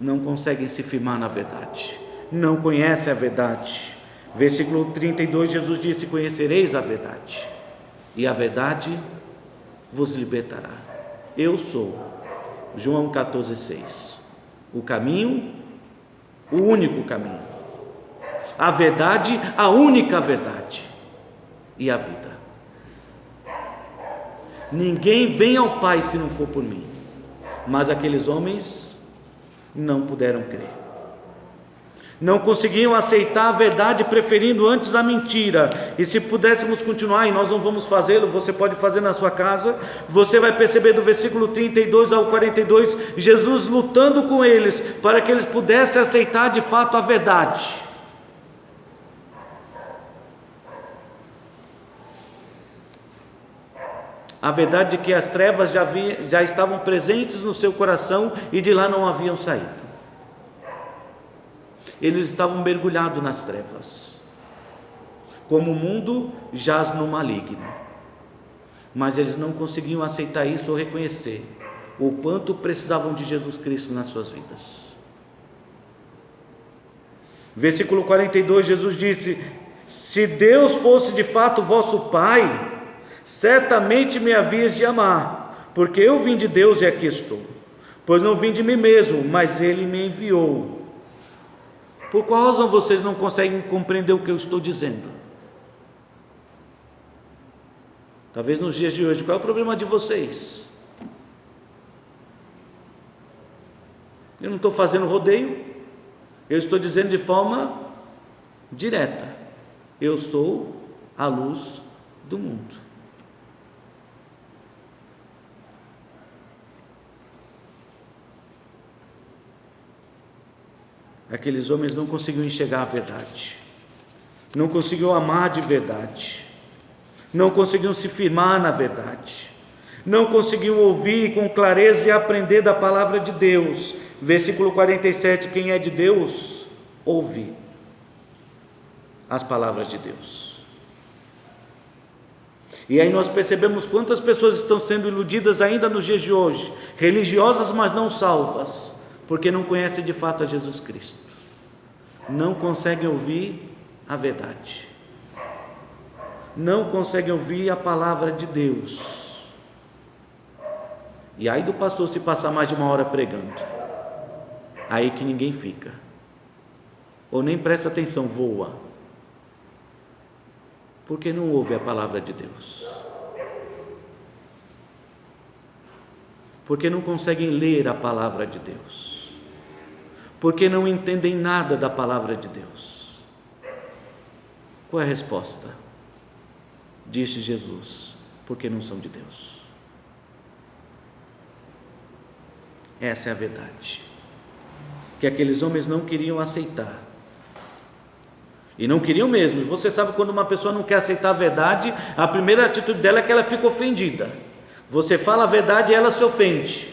Não conseguem se firmar na verdade, não conhecem a verdade. Versículo 32, Jesus disse: conhecereis a verdade, e a verdade vos libertará. Eu sou, João 14,6, o caminho, o único caminho, a verdade, a única verdade, e a vida. Ninguém vem ao Pai se não for por mim. Mas aqueles homens não puderam crer, não conseguiam aceitar a verdade, preferindo antes a mentira. E se pudéssemos continuar, e nós não vamos fazê-lo, você pode fazer na sua casa, você vai perceber do versículo 32 ao 42, Jesus lutando com eles, para que eles pudessem aceitar de fato a verdade. A verdade de que as trevas já estavam presentes no seu coração e de lá não haviam saído. Eles estavam mergulhados nas trevas, como o mundo jaz no maligno, mas eles não conseguiam aceitar isso ou reconhecer o quanto precisavam de Jesus Cristo nas suas vidas. Versículo 42, Jesus disse: se Deus fosse de fato vosso Pai, certamente me havias de amar, porque eu vim de Deus e aqui estou. Pois não vim de mim mesmo, mas Ele me enviou. Por qual razão vocês não conseguem compreender o que eu estou dizendo? Talvez nos dias de hoje. Qual é o problema de vocês? Eu não estou fazendo rodeio, eu estou dizendo de forma direta: eu sou a luz do mundo. Aqueles homens não conseguiam enxergar a verdade, não conseguiam amar de verdade, não conseguiam se firmar na verdade, não conseguiam ouvir com clareza e aprender da palavra de Deus. Versículo 47, quem é de Deus, ouve as palavras de Deus. E aí nós percebemos quantas pessoas estão sendo iludidas ainda nos dias de hoje, religiosas mas não salvas, porque não conhecem de fato a Jesus Cristo, não conseguem ouvir a verdade, não conseguem ouvir a palavra de Deus, E aí do pastor se passar mais de 1 hora pregando, aí que ninguém fica, ou nem presta atenção, voa, porque não ouve a palavra de Deus, porque não conseguem ler a palavra de Deus, porque não entendem nada da palavra de Deus. Qual é a resposta? Disse Jesus: porque não são de Deus. Essa é a verdade, que aqueles homens não queriam aceitar, e não queriam mesmo. Você sabe, quando uma pessoa não quer aceitar a verdade, a primeira atitude dela é que ela fica ofendida. Você fala a verdade e ela se ofende,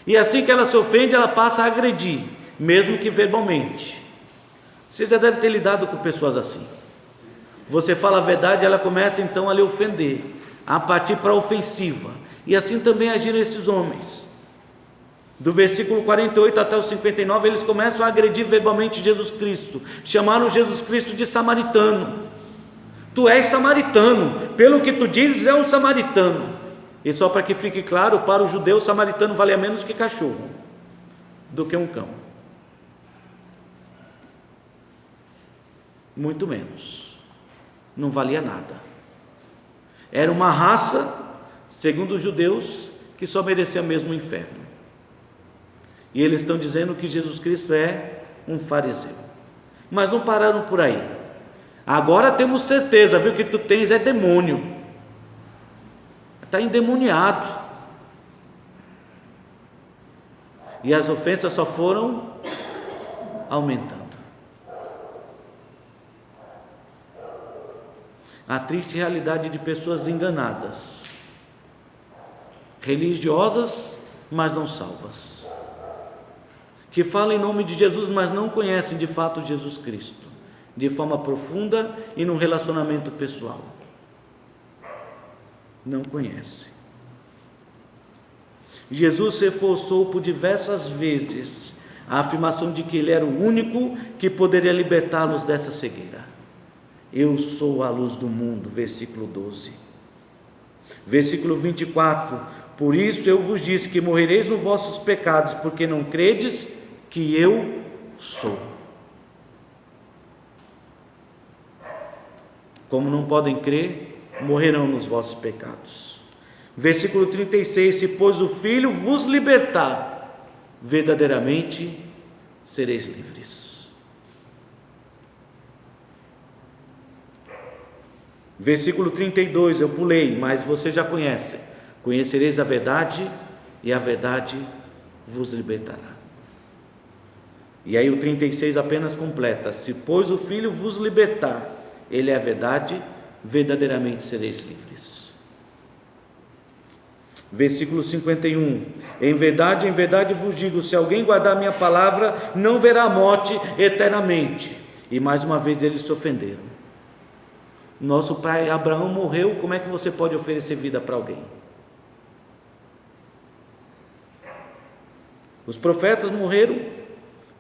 e assim que ela se ofende, ela passa a agredir, mesmo que verbalmente. Você já deve ter lidado com pessoas assim. Você fala a verdade e ela começa então a lhe ofender, a partir para a ofensiva, e assim também agiram esses homens. Do versículo 48 até o 59, eles começam a agredir verbalmente Jesus Cristo, chamaram Jesus Cristo de samaritano. Tu és samaritano, pelo que tu dizes, é um samaritano. E só para que fique claro, para o judeu, samaritano valia menos que cachorro, do que um cão, muito menos, não valia nada. Era uma raça, segundo os judeus, que só merecia mesmo o inferno. E eles estão dizendo que Jesus Cristo é um fariseu. Mas não pararam por aí. Agora temos certeza, viu, que tu tens é demônio. Está endemoniado. E as ofensas só foram aumentando. A triste realidade de pessoas enganadas, religiosas, mas não salvas, que falam em nome de Jesus, mas não conhecem de fato Jesus Cristo, de forma profunda e num relacionamento pessoal. Não conhecem. Jesus se reforçou por diversas vezes a afirmação de que Ele era o único que poderia libertá-los dessa cegueira. Eu sou a luz do mundo, versículo 12. Versículo 24, por isso eu vos disse que morrereis nos vossos pecados, porque não credes que eu sou. Como não podem crer, morrerão nos vossos pecados. Versículo 36, se pois o Filho vos libertar, verdadeiramente sereis livres. Versículo 32, eu pulei, mas você já conhece. Conhecereis a verdade, e a verdade vos libertará. E aí o 36 apenas completa: se pois o Filho vos libertar, Ele é a verdade, verdadeiramente sereis livres. Versículo 51, em verdade vos digo, se alguém guardar minha palavra, não verá a morte eternamente. E mais uma vez eles se ofenderam. Nosso pai Abraão morreu, como é que você pode oferecer vida para alguém? Os profetas morreram,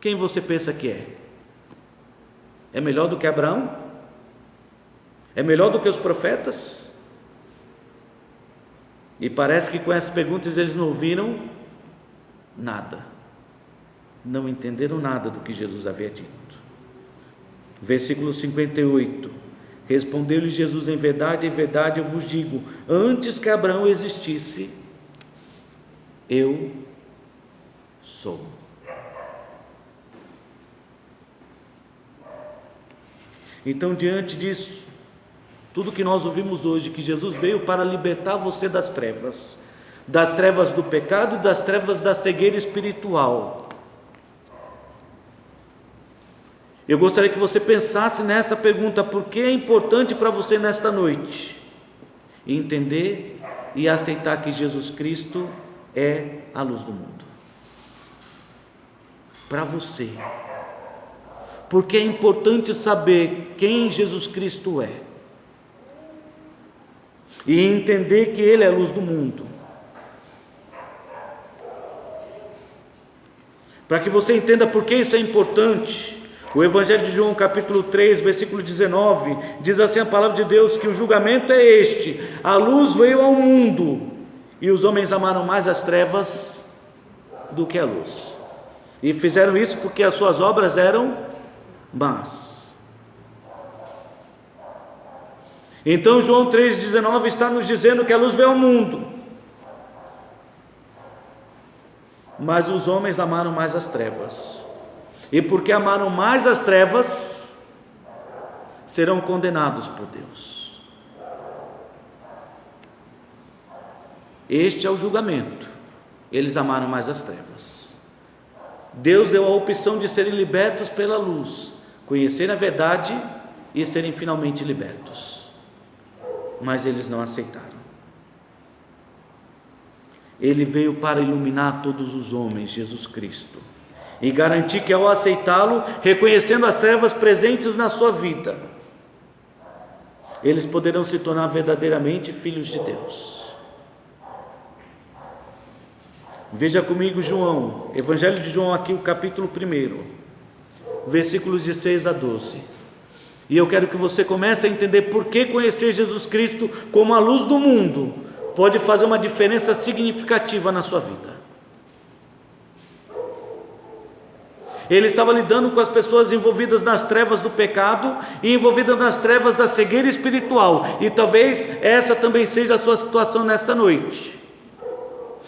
quem você pensa que é? É melhor do que Abraão? É melhor do que os profetas? E parece que com essas perguntas eles não ouviram nada, não entenderam nada do que Jesus havia dito. Versículo 58, respondeu-lhe Jesus, em verdade eu vos digo, antes que Abraão existisse, eu sou. Então, diante disso, tudo que nós ouvimos hoje, que Jesus veio para libertar você das trevas do pecado, das trevas da cegueira espiritual. Eu gostaria que você pensasse nessa pergunta: por que é importante para você nesta noite entender e aceitar que Jesus Cristo é a luz do mundo? Para você, porque é importante saber quem Jesus Cristo é e entender que Ele é a luz do mundo, para que você entenda por que isso é importante. O Evangelho de João, capítulo 3, versículo 19, diz assim a palavra de Deus, que o julgamento é este: a luz veio ao mundo, e os homens amaram mais as trevas do que a luz. E fizeram isso porque as suas obras eram más. Então João 3,19 está nos dizendo que a luz veio ao mundo, mas os homens amaram mais as trevas, e porque amaram mais as trevas, serão condenados por Deus. Este é o julgamento. Eles amaram mais as trevas. Deus deu a opção de serem libertos pela luz, conhecerem a verdade e serem finalmente libertos, mas eles não aceitaram. Ele veio para iluminar todos os homens, Jesus Cristo, e garantir que ao aceitá-lo, reconhecendo as trevas presentes na sua vida, eles poderão se tornar verdadeiramente filhos de Deus. Veja comigo João, Evangelho de João aqui, o capítulo 1, versículos de 6 a 12. E eu quero que você comece a entender por que conhecer Jesus Cristo como a luz do mundo pode fazer uma diferença significativa na sua vida. Ele estava lidando com as pessoas envolvidas nas trevas do pecado e envolvidas nas trevas da cegueira espiritual, e talvez essa também seja a sua situação nesta noite.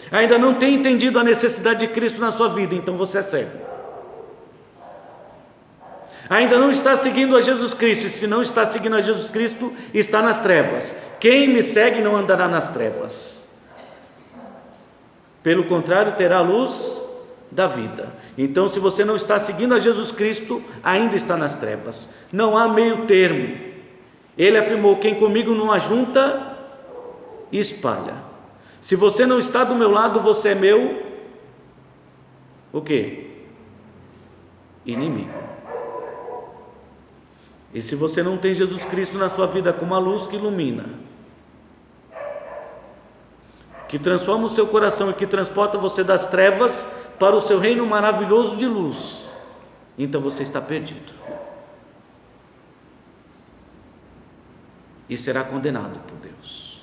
Ainda não tem entendido a necessidade de Cristo na sua vida, então você é cego. Ainda não está seguindo a Jesus Cristo, e se não está seguindo a Jesus Cristo, está nas trevas. Quem me segue não andará nas trevas, pelo contrário, terá a luz da vida. Então, se você não está seguindo a Jesus Cristo, ainda está nas trevas. Não há meio termo. Ele afirmou: quem comigo não ajunta, espalha. Se você não está do meu lado, você é meu o quê? Inimigo. E se você não tem Jesus Cristo na sua vida como a luz que ilumina, que transforma o seu coração e que transporta você das trevas para o seu reino maravilhoso de luz, então você está perdido e será condenado por Deus.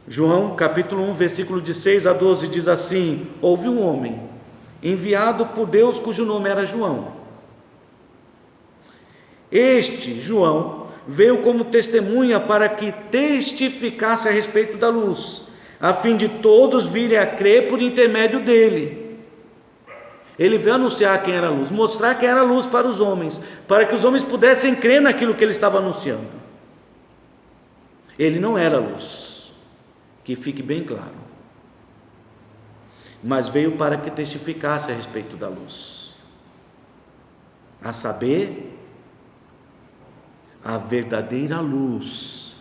João capítulo 1, versículo de 6 a 12 diz assim: houve um homem enviado por Deus cujo nome era João. Este João veio como testemunha para que testificasse a respeito da luz, a fim de todos virem a crer por intermédio dele. Ele veio anunciar quem era a luz, mostrar quem era a luz para os homens, para que os homens pudessem crer naquilo que ele estava anunciando. Ele não era a luz, que fique bem claro, mas veio para que testificasse a respeito da luz, a saber, a verdadeira luz,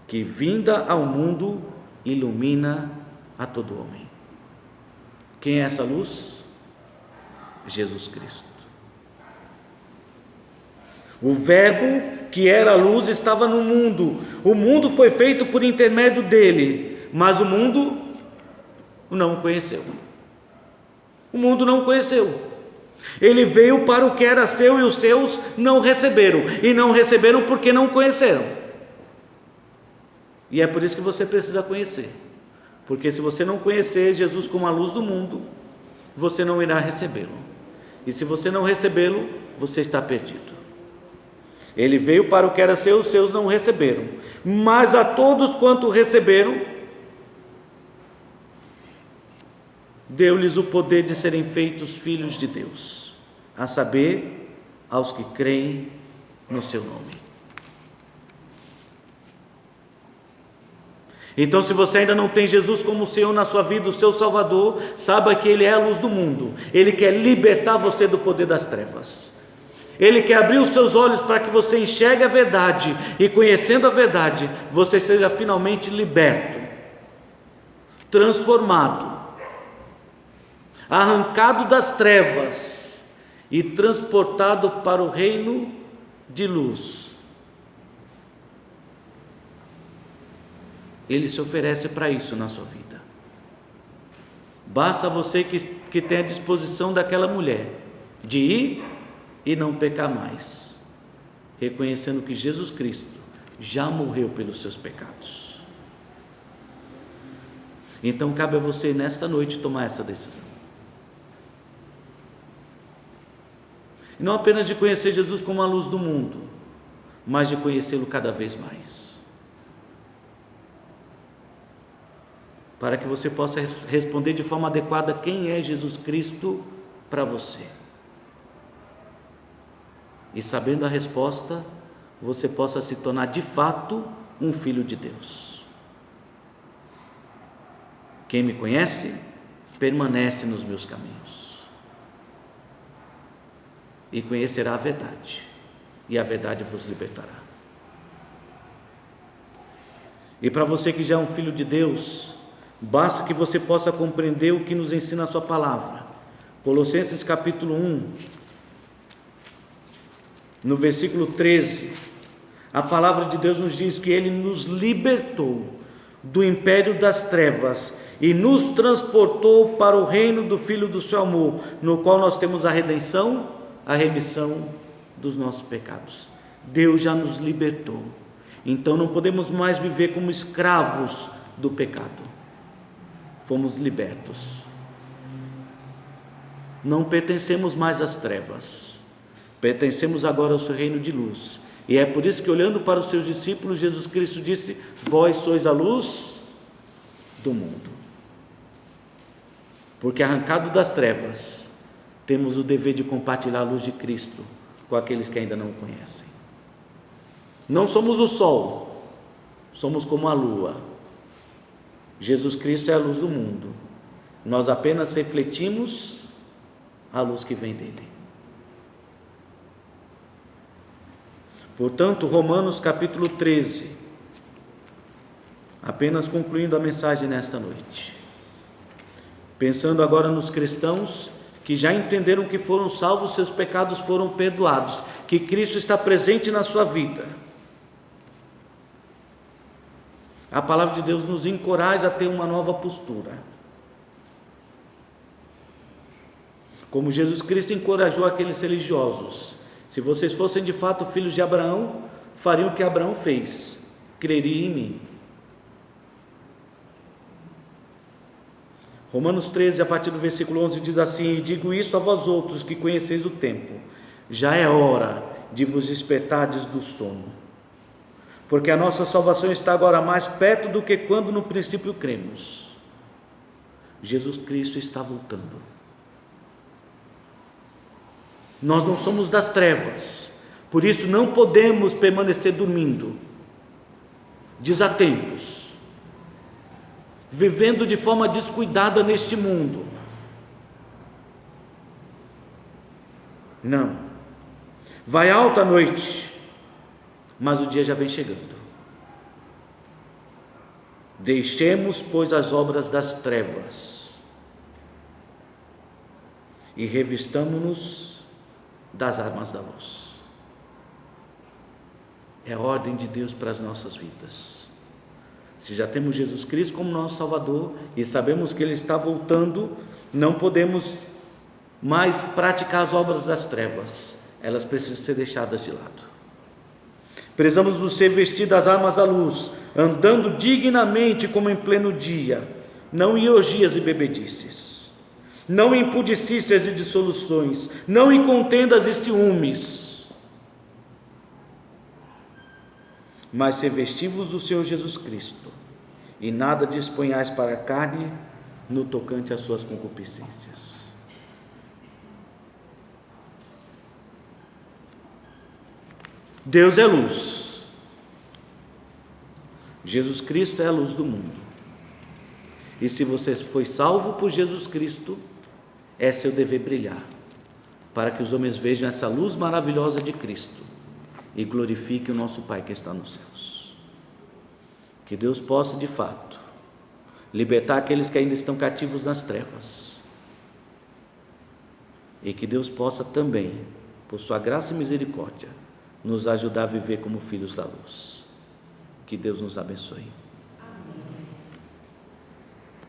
que vinda ao mundo ilumina a todo homem. Quem é essa luz? Jesus Cristo. O verbo que era a luz estava no mundo, o mundo foi feito por intermédio dele, mas o mundo não o conheceu. O mundo não o conheceu. Ele veio para o que era seu e os seus não receberam, e não receberam porque não o conheceram. E é por isso que você precisa conhecer, porque se você não conhecer Jesus como a luz do mundo, você não irá recebê-lo, e se você não recebê-lo, você está perdido. Ele veio para o que era seu, os seus não receberam, mas a todos quanto receberam, deu-lhes o poder de serem feitos filhos de Deus, a saber, aos que creem no seu nome. Então, se você ainda não tem Jesus como Senhor na sua vida, o seu Salvador, saiba que Ele é a luz do mundo. Ele quer libertar você do poder das trevas. Ele quer abrir os seus olhos para que você enxergue a verdade, e conhecendo a verdade, você seja finalmente liberto, transformado, arrancado das trevas e transportado para o reino de luz. Ele se oferece para isso na sua vida. Basta você que tenha a disposição daquela mulher de ir e não pecar mais, reconhecendo que Jesus Cristo já morreu pelos seus pecados. Então cabe a você nesta noite tomar essa decisão. E não apenas de conhecer Jesus como a luz do mundo, mas de conhecê-lo cada vez mais. Para que você possa responder de forma adequada quem é Jesus Cristo para você. E sabendo a resposta, você possa se tornar de fato um filho de Deus. Quem me conhece, permanece nos meus caminhos. E conhecerá a verdade, e a verdade vos libertará. E para você que já é um filho de Deus, basta que você possa compreender o que nos ensina a sua palavra. Colossenses capítulo 1, no versículo 13, a palavra de Deus nos diz que Ele nos libertou do império das trevas e nos transportou para o reino do Filho do seu amor, no qual nós temos a redenção, a remissão dos nossos pecados. Deus já nos libertou, então não podemos mais viver como escravos do pecado. Fomos libertos. Não pertencemos mais às trevas, pertencemos agora ao seu reino de luz. E é por isso que, olhando para os seus discípulos, Jesus Cristo disse: vós sois a luz do mundo. Porque arrancado das trevas, temos o dever de compartilhar a luz de Cristo com aqueles que ainda não o conhecem. Não somos o sol, somos como a lua. Jesus Cristo é a luz do mundo, nós apenas refletimos a luz que vem dele. Portanto, Romanos capítulo 13, apenas concluindo a mensagem nesta noite, pensando agora nos cristãos que já entenderam que foram salvos, seus pecados foram perdoados, que Cristo está presente na sua vida. A palavra de Deus nos encoraja a ter uma nova postura. Como Jesus Cristo encorajou aqueles religiosos: se vocês fossem de fato filhos de Abraão, fariam o que Abraão fez, creriam em mim. Romanos 13, a partir do versículo 11, diz assim: e digo isto a vós outros que conheceis o tempo, já é hora de vos despertardes do sono, porque a nossa salvação está agora mais perto do que quando no princípio cremos. Jesus Cristo está voltando. Nós não somos das trevas, por isso não podemos permanecer dormindo, desatentos, vivendo de forma descuidada neste mundo. Não. Vai alta a noite, mas o dia já vem chegando. Deixemos, pois, as obras das trevas e revistamo-nos das armas da luz. É a ordem de Deus para as nossas vidas. Se já temos Jesus Cristo como nosso Salvador e sabemos que Ele está voltando, não podemos mais praticar as obras das trevas. Elas precisam ser deixadas de lado. Precisamos nos ser vestidos das armas da luz, andando dignamente como em pleno dia, não em orgias e bebedices, não em pudicícias e dissoluções, não em contendas e ciúmes, mas ser vestivos do Senhor Jesus Cristo, e nada disponhais para a carne no tocante às suas concupiscências. Deus é luz. Jesus Cristo é a luz do mundo. E se você foi salvo por Jesus Cristo, é seu dever brilhar, para que os homens vejam essa luz maravilhosa de Cristo e glorifiquem o nosso Pai que está nos céus. Que Deus possa, de fato, libertar aqueles que ainda estão cativos nas trevas. E que Deus possa também, por sua graça e misericórdia, nos ajudar a viver como filhos da luz. Que Deus nos abençoe.